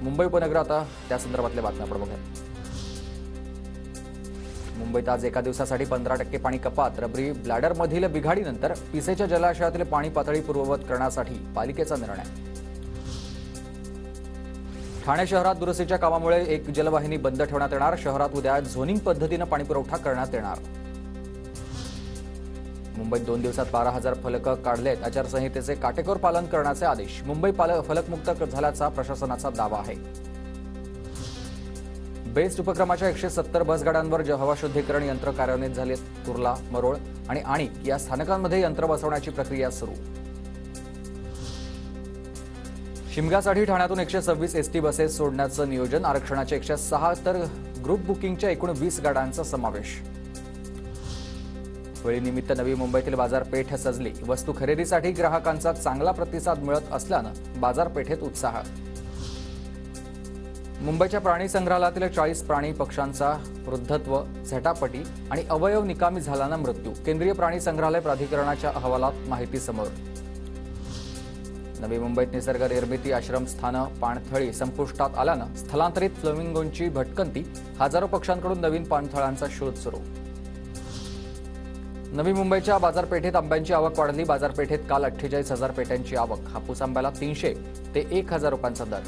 मुंबई उपनगर आता त्या संदर्भातल्या बातम्या बघूया। मुंबईत आज एका दिवसासाठी 15% पाणी कपात। रबरी ब्लॅडरमधील बिघाडीनंतर पिसेच्या जलाशयातील पाणी पातळी पूर्ववत करण्यासाठी पालिकेचा निर्णय। ठाणे शहरात दुरुस्तीच्या कामामुळे एक जलवाहिनी बंद ठेवण्यात येणार। शहरात उद्या झोनिंग पद्धतीने पाणीपुरवठा करण्यात येणार। मुंबईत 2 दिवसात 12,000 फलक काढलेत। आचारसंहितेचे काटेकोर पालन करण्याचे आदेश। मुंबई फलकमुक्त झाल्याचा प्रशासनाचा दावा आहे। बेस्ट उपक्रमाच्या 170 बसगाड्यांवर हवा शुद्धीकरण यंत्र कार्यान्वित झाले। कुर्ला, मरोळ आणि आणिक या स्थानकांमध्ये यंत्र बसवण्याची प्रक्रिया सुरू। शिमग्यासाठी ठाण्यातून 126 एसटी बसेस सोडण्याचं नियोजन। आरक्षणाचे 106 तर ग्रुप बुकिंगच्या एकूण 20 गाड्यांचा समावेश। होळीनिमित्त नवी मुंबईतील बाजारपेठ सजली। वस्तू खरेदीसाठी ग्राहकांचा चांगला प्रतिसाद मिळत असल्यानं बाजारपेठेत उत्साह। मुंबईच्या प्राणी संग्रहालयातील 40 प्राणी पक्ष्यांचा वृद्धत्व, झटापटी आणि अवयव निकामी झाल्यानं मृत्यू। केंद्रीय प्राणी संग्रहालय प्राधिकरणाच्या अहवालात माहिती समोर। नवी मुंबईत निसर्ग निर्मिती आश्रमस्थानं पाणथळी संपुष्टात आल्यानं स्थलांतरित फ्लेमिंगोंची भटकंती। हजारो पक्ष्यांकडून नवीन पाणथळांचा शोध सुरू। नवी मुंबईच्या बाजारपेठेत आंब्यांची आवक वाढली। बाजारपेठेत काल 48,000 पेट्यांची आवक। हापूस आंब्याला 300 ते 1,000 रुपयांचा दर।